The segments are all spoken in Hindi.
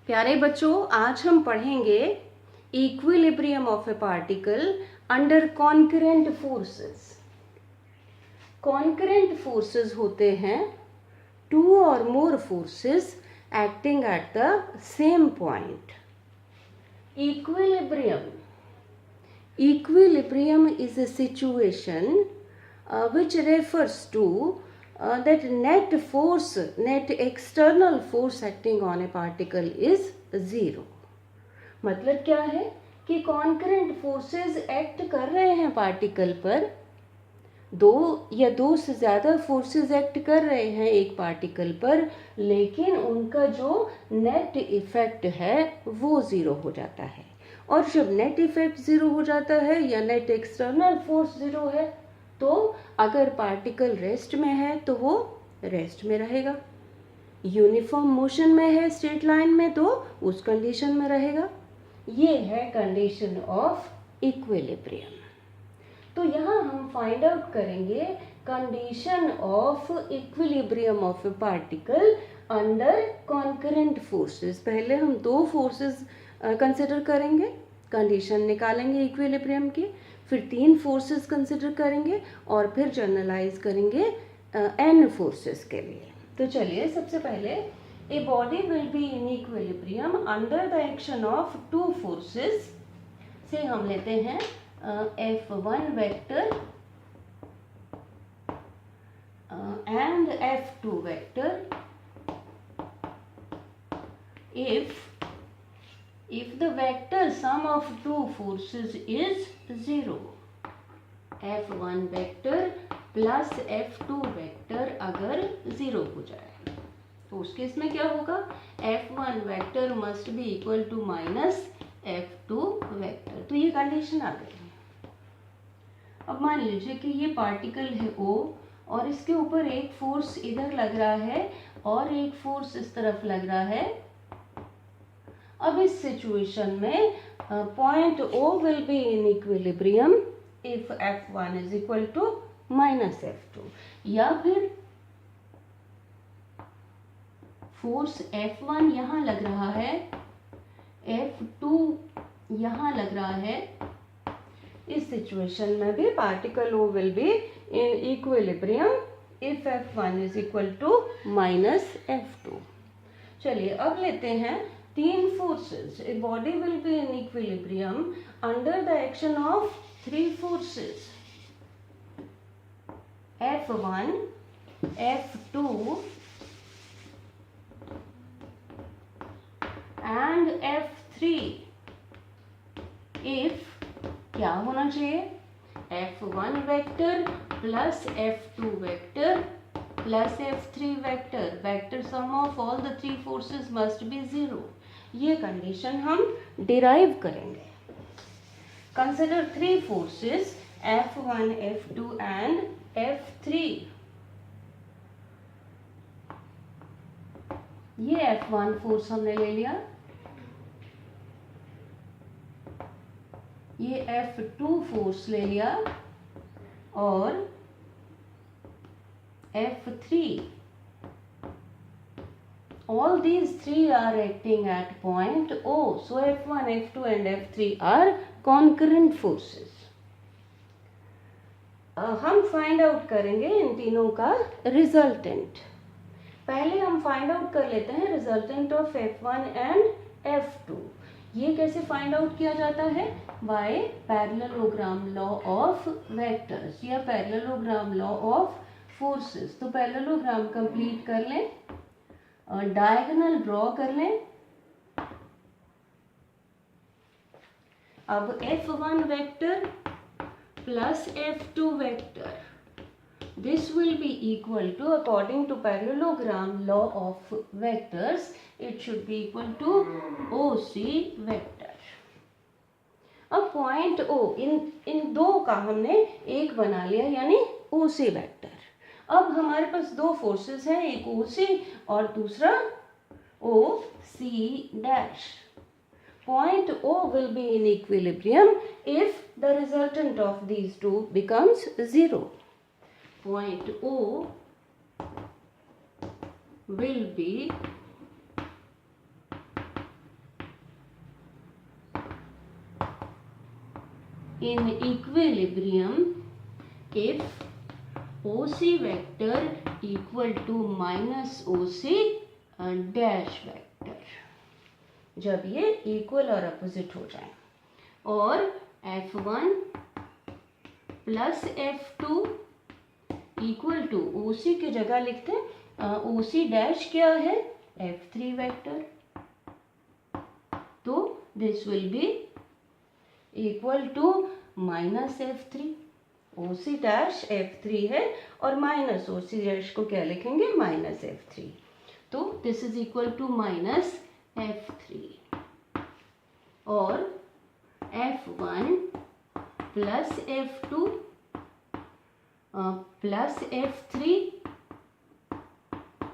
प्यारे बच्चों, आज हम पढ़ेंगे equilibrium of a particle under concurrent forces. Concurrent forces होते हैं टू और more forces acting at the same point. Equilibrium is a situation which refers to that net external force acting on a particle is zero। मतलब क्या है कि कॉन्करेंट फोर्सेस एक्ट कर रहे हैं पार्टिकल पर, दो या दो से ज़्यादा फोर्सेस एक्ट कर रहे हैं एक पार्टिकल पर, लेकिन उनका जो नेट इफेक्ट है वो ज़ीरो हो जाता है। और जब नेट इफेक्ट ज़ीरो हो जाता है या नेट एक्सटर्नल फोर्स ज़ीरो है, तो अगर पार्टिकल रेस्ट में है तो वो रेस्ट में रहेगा, यूनिफॉर्म मोशन में है स्ट्रेट लाइन में तो उस कंडीशन में रहेगा। ये है कंडीशन ऑफ इक्विलिब्रियम। तो यहाँ हम फाइंड आउट करेंगे condition of equilibrium of a particle under concurrent forces. पहले हम दो फोर्सेस कंसिडर करेंगे, कंडीशन निकालेंगे इक्विलिब्रियम की, फिर तीन फोर्सेस कंसिडर करेंगे और फिर जनरलाइज करेंगे एन फोर्सेस के लिए। तो चलिए, सबसे पहले ए body will be in equilibrium under the action of two forces से हम लेते हैं F1 vector and F2 vector if the vector sum of two forces is 0। F1 vector plus F2 vector अगर 0 हो जाए तो उस केस में क्या होगा, F1 vector must be equal to minus F2 vector। तो ये कंडीशन आ गई। अब मान लीजिए कि ये पार्टिकल है O और इसके ऊपर एक फोर्स इधर लग रहा है और एक फोर्स इस तरफ लग रहा है। अब इस सिचुएशन में point O will be in equilibrium if F1 is equal to minus F2, या फिर फोर्स F1 यहाँ लग रहा है, F2 यहाँ लग रहा है। इस सिचुएशन में भी particle O will be in equilibrium if F1 is equal to minus F2। चलिए, अब लेते हैं तीन forces. A body will be in equilibrium under the action of three forces F1, F2 and F3 if क्या होना चाहिए, F1 vector plus F2 vector plus F3 vector, vector sum of all the three forces must be 0। ये कंडीशन हम डिराइव करेंगे। Consider three forces F1, F2 and F3। ये F1 फोर्स हमने ले लिया, ये F2 फोर्स ले लिया और F3। All these three are acting at point O. So F1, F2 and F3 are concurrent forces। हम फाइंड आउट करेंगे इन तीनों का रिजल्टेंट। पहले हम फाइंड आउट कर लेते हैं resultant of F1 and F2। ये कैसे फाइंड आउट किया जाता है, by parallelogram law of vectors या पैरेललोग्राम लॉ ऑफ फोर्सेस। तो पैरेललोग्राम कंप्लीट कर लें, डायगोनल ड्रॉ कर लें। अब F1 vector plus F2 vector, this will be equal to, according to parallelogram law of vectors, it should be equal to OC vector। अब पॉइंट O, इन दो का हमने एक बना लिया यानी OC वेक्टर। अब हमारे पास दो फोर्सेस हैं, एक OC और दूसरा OC dash. Point O will be in equilibrium if the resultant of these two becomes 0। Point O will be in equilibrium if OC vector equal to minus OC dash vector, जब ये इक्वल और अपोजिट हो जाए, और F1 plus F2 equal to OC की जगह लिखते हैं OC डैश क्या है, F3 वेक्टर, तो this will be equal to minus F3, OC dash F3 है और माइनस OC डैश को क्या लिखेंगे, माइनस F3, तो this is equal to minus F3, और F1 plus F2 plus F3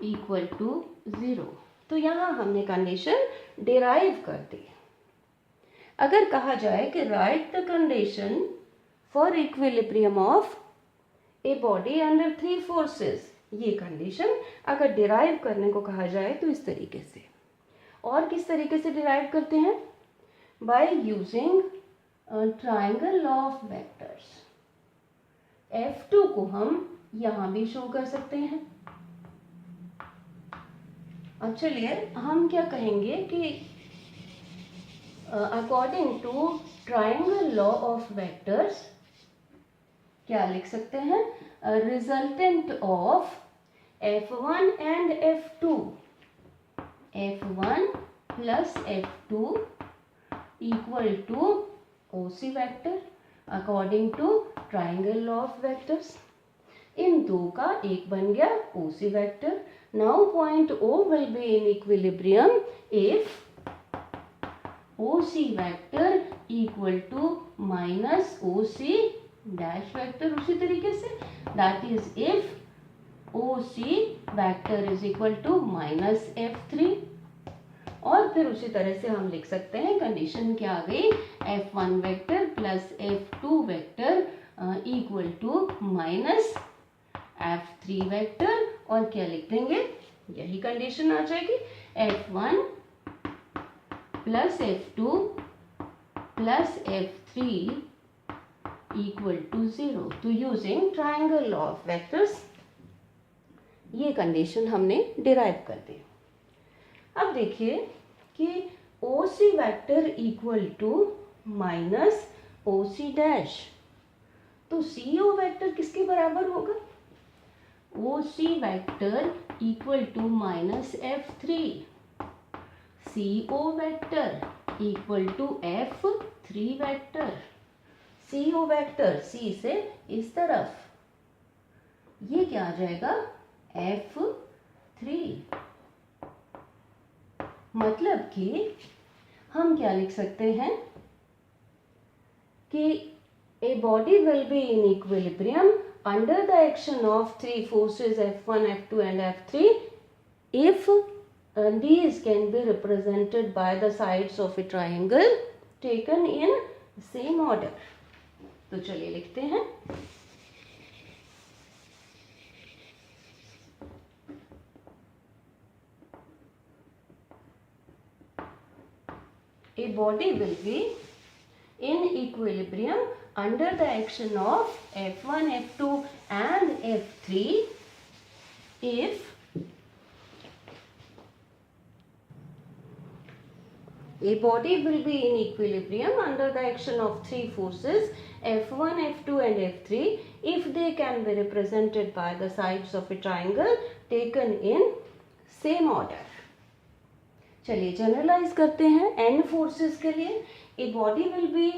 equal to 0। तो यहाँ हमने कंडीशन डिराइव कर दी। अगर कहा जाए कि right the condition for equilibrium of a body under 3 forces, ये कंडीशन अगर डिराइव करने को कहा जाए तो इस तरीके से, और किस तरीके से डिराइव करते हैं, by using triangle law of vectors. F2 को हम यहां भी शो कर सकते हैं। अब चलिए हम क्या कहेंगे कि according to triangle law of vectors क्या लिख सकते हैं, resultant of F1 and F2, F1 plus F2 equal to OC vector according to triangle law of vectors. इन दो का एक बन गया OC vector. Now point O will be in equilibrium if OC vector equal to minus OC dash vector, उसी तरीके से that is if OC vector is equal to minus F3, और फिर उसी तरह से हम लिख सकते हैं कंडीशन क्या आ गई, F1 vector plus F2 vector equal to minus F3 vector, और क्या लिख देंगे, यही कंडीशन आ जाएगी, F1 plus F2 plus F3 equal to 0। तो using triangle law of vectors ये कंडीशन हमने डिराइव कर दी। अब देखिए कि OC vector equal to minus OC dash, तो CO वेक्टर किसके बराबर होगा, OC vector equal to minus F3, CO vector equal to F3 vector, CO vector C से इस तरफ, ये क्या आ जाएगा, F3, मतलब कि हम क्या लिख सकते हैं कि a body will be in equilibrium under the action of 3 forces F1, F2 and F3 if these can be represented by the sides of a triangle taken in same order। तो चलिए लिखते हैं, a body will be in equilibrium under the action of F1, F2 and F3 if a body will be in equilibrium under the action of 3 forces F1, F2 and F3 if they can be represented by the sides of a triangle taken in same order। चलिए जनरलाइज करते हैं n फोर्सेस के लिए। ए body will be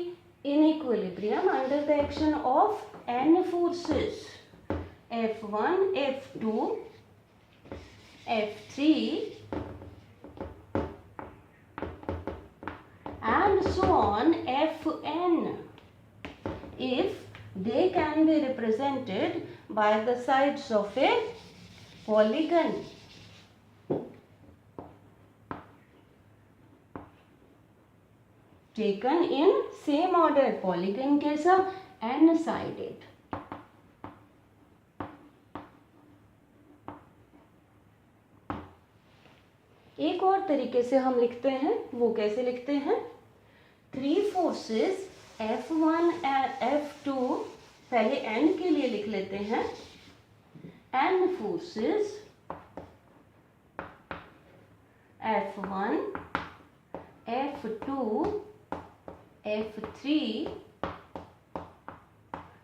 in equilibrium under the action of n forces F1, F2, F3 and so on Fn if they can be represented by the sides of a polygon। taken in same order, polygon कैसा, n sided। और तरीके से हम लिखते हैं, वो कैसे लिखते हैं, 3 forces F1 and F2, पहले N के लिए लिख लेते हैं, N forces F1, F2, F3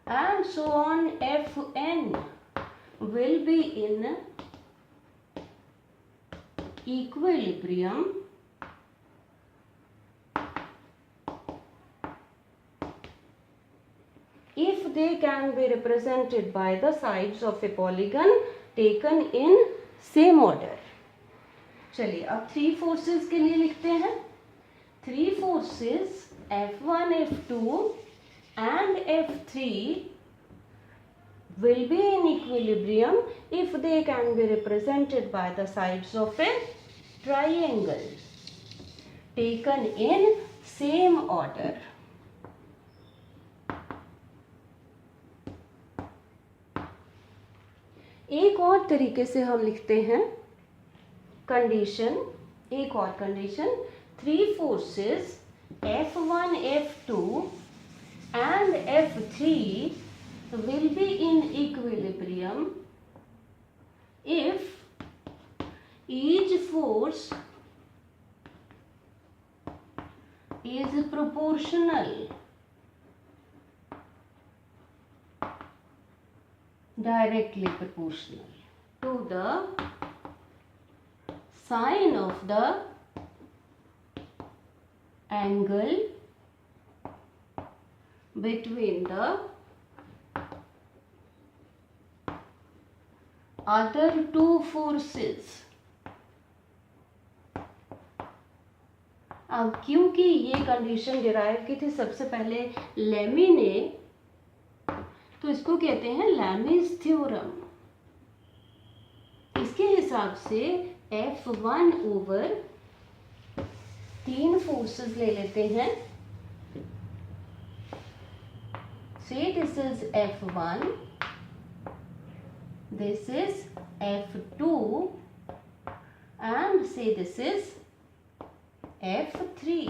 and so on, Fn will be in equilibrium if they can be represented by the sides of a polygon taken in same order. चलिए अब 3 forces के लिए लिखते हैं. 3 forces F1, F2 and F3 will be in equilibrium if they can be represented by the sides of a triangle taken in same order. एक और तरीके से हम लिखते हैं कंडीशन, एक और condition, 3 forces F1, F2 and F3 will be in equilibrium if each force is proportional, directly proportional to the sine of the angle between the other 2 forces. अब क्योंकि ये कंडीशन डिराइव की थी सबसे पहले लेमी ने, तो इसको कहते हैं लैमीज थ्योरम. इसके हिसाब से F1 ओवर 3 फोर्सेस ले लेते हैं. Say this is F1, this is F2 and say this is F3.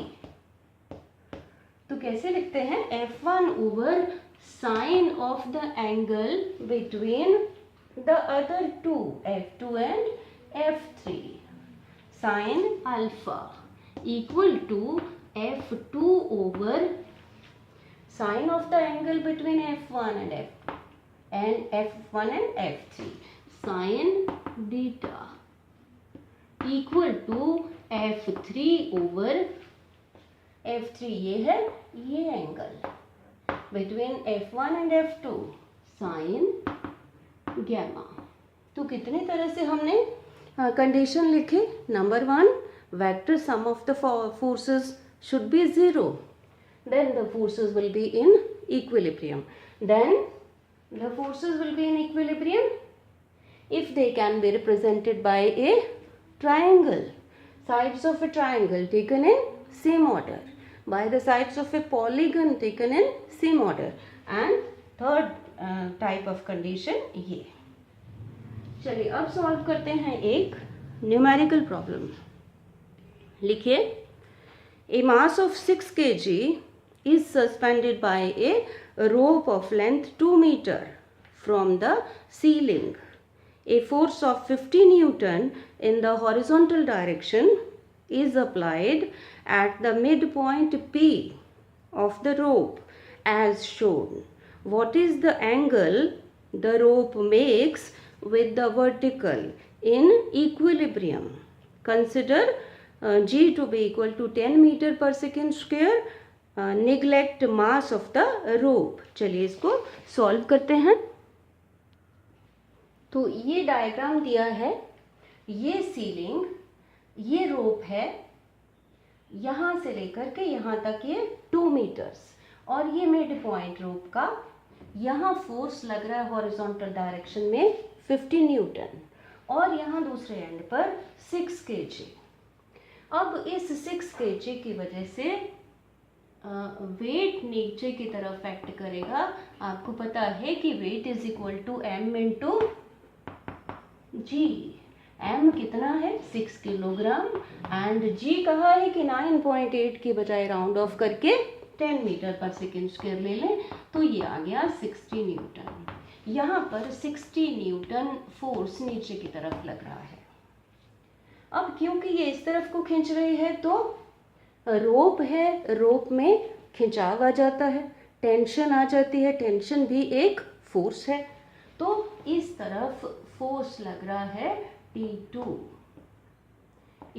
तो कैसे लिखते हैं? F1 over sine of the angle between the other two, F2 and F3, sin alpha equal to F2 over sine of the angle between F1 and F1 and F3, sin beta equal to F3 over F3, ये है ये angle between F1 and F2, sin gamma. तो कितनी तरह से हमने कंडीशन लिखे? Number 1, vector sum of the forces should be 0, then the forces will be in equilibrium. Then the forces will be in equilibrium if they can be represented by a triangle, sides of a triangle taken in same order, by the sides of a polygon taken in same order, and third type of condition ये. चलिए अब सॉल्व करते हैं एक न्यूमेरिकल प्रॉब्लम. लिखिए, ए mass of 6 kg is suspended by a rope of length 2 meter from the ceiling. A force of 50 Newton in the horizontal direction is applied at the midpoint P of the rope as shown. What is the angle the rope makes with the vertical in equilibrium? Consider G to be equal to 10 meter per second square. Neglect mass of the rope. चलिए इसको सॉल्व करते हैं. तो ये डायग्राम दिया है, ये सीलिंग, ये रोप है, यहाँ से लेकर के यहाँ तक ये 2 मीटर्स, और ये मिड पॉइंट रोप का यहाँ फोर्स लग रहा है हॉरिजॉन्टल डायरेक्शन में 50 न्यूटन, और यहाँ दूसरे एंड पर 6 kg. अब इस 6 kg की वजह से वेट नीचे की तरफ एक्ट करेगा. आपको पता है कि weight is equal to m into g. m कितना है? 6 किलोग्राम, एंड g कहा है कि 9.8 की बजाय राउंड ऑफ करके 10 मीटर पर सेकेंड स्क्वायर ले लें तो ये आ गया 60 न्यूटन। यहाँ पर 60 न्यूटन फोर्स नीचे की तरफ लग रहा है। अब क्योंकि ये इस तरफ को खींच रही है तो रोप है, रोप में खिंचाव आ जाता है, टेंशन आ जाती है, टेंशन भी एक फोर्स है। तो इस तरफ फोर्स लग रहा है T2।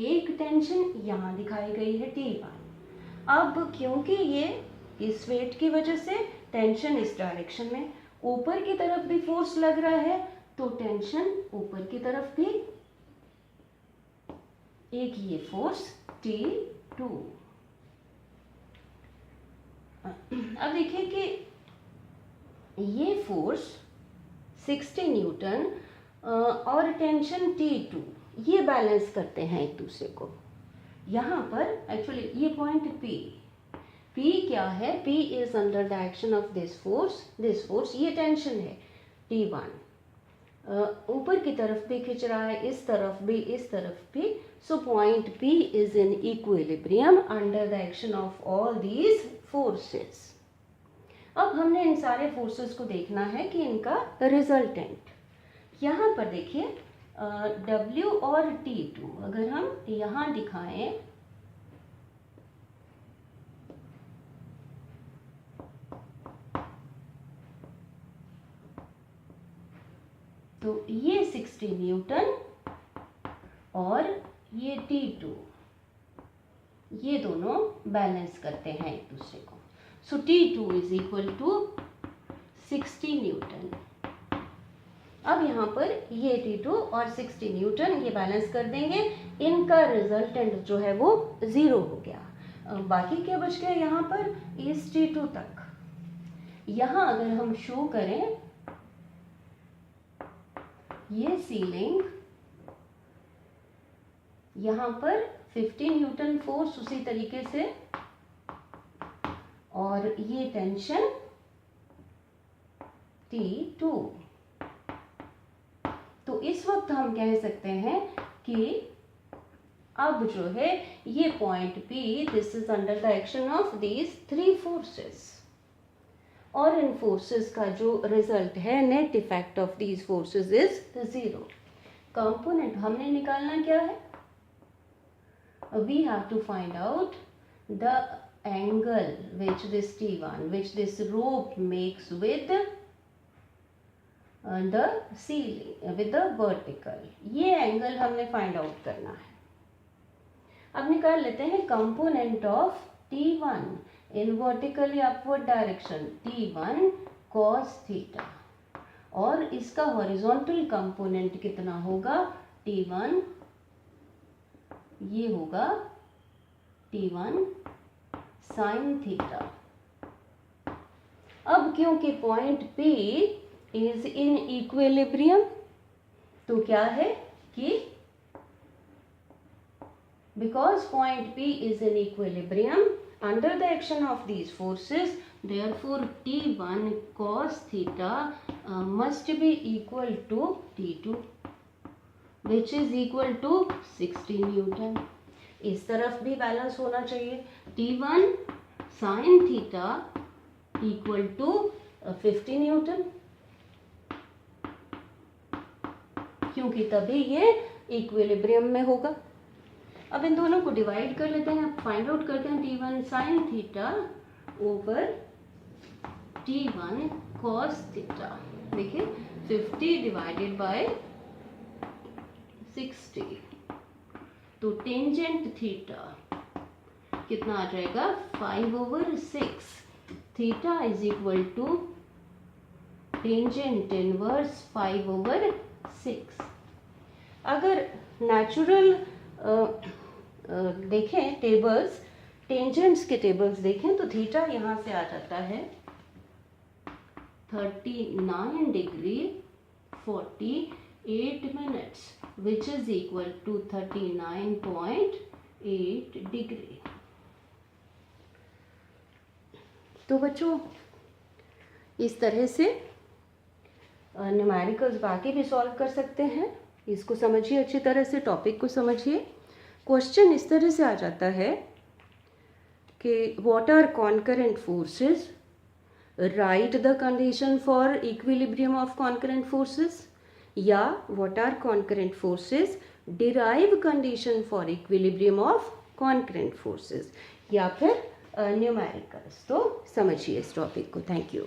एक टेंशन यहाँ दिखाई गई है T1। अब क्योंकि ये इस वेट की वजह से टेंशन इस डायरेक्शन में, ऊपर की तरफ भी फोर्स लग रहा है तो टेंशन ऊपर की तरफ भी, एक ये फोर्स T2। अब देखिए कि ये फोर्स 60 न्यूटन और टेंशन T2 ये बैलेंस करते हैं एक दूसरे को। यहाँ पर एक्चुअली ये पॉइंट P क्या है? P is under the action of this force, ये टेंशन है T1। ऊपर की तरफ भी खींच रहा है, इस तरफ भी, इस तरफ भी। So point P is in equilibrium under the action of all these forces. अब हमने इन सारे फोर्सेस को देखना है कि इनका रिजल्टेंट। यहाँ पर देखिए W और T2 अगर हम यहाँ दिखाएं तो ये 60 न्यूटन और ये T2, ये दोनों बैलेंस करते हैं एक दूसरे को। So T2 is equal to 60 newton. अब यहाँ पर ये T2 और 60 न्यूटन ये बैलेंस कर देंगे, इनका रिजल्टेंट जो है वो 0 हो गया। बाकी क्या बच गया यहाँ पर? इस T2 तक। यहाँ अगर हम शो करें ये सीलिंग, यहाँ पर 50 न्यूटन फोर्स उसी तरीके से, और ये टेंशन T2। तो इस वक्त हम कह सकते हैं कि अब जो है ये point P, this is under the action of these 3 forces, और इन फोर्सेस का जो रिजल्ट है, net effect of these forces is 0। Component हमने निकालना क्या है? We have to find out the angle which this T1, which this rope makes with the ceiling, with the vertical। ये एंगल हमने फाइंड आउट करना है। अब निकाल लेते हैं component of T1 in vertically upward direction, T1 cos theta, और इसका हॉरिजॉन्टल कंपोनेंट कितना होगा? T1, ये होगा T1 sin थीटा। अब क्योंकि point P is in equilibrium, तो क्या है कि because point P is in equilibrium under the action of these forces, therefore T1 cos theta must be equal to T2, which is equal to 60 Newton। इस तरफ भी बैलेंस होना चाहिए। T1 sin theta equal to 50 Newton, क्योंकि तभी ये इक्विलिब्रियम में होगा। अब इन दोनों को डिवाइड कर लेते हैं, फाइंड आउट करते हैं T1 sin theta over T1 cos theta. देखिए 50 डिवाइडेड बाय 60, तो टेंजेंट थीटा कितना आ जाएगा? 5/6। Theta is equal to tangent inverse 5/6। अगर नेचुरल देखें टेबल्स, टेंजेंट्स के टेबल्स देखें तो थीटा यहाँ से आ जाता है 39 degree 48 minutes, which is equal to 39.8 degree. तो बच्चों इस तरह से न्यूमेरिकल्स बाकी भी सॉल्व कर सकते हैं। इसको समझिए अच्छी तरह से, टॉपिक को समझिए। क्वेश्चन इस तरह से आ जाता है कि what are concurrent forces, write the condition for equilibrium of concurrent forces, या what are concurrent forces, derive condition for equilibrium of concurrent forces, या फिर न्यूमेरिकल्स। तो समझिए इस टॉपिक को। Thank you.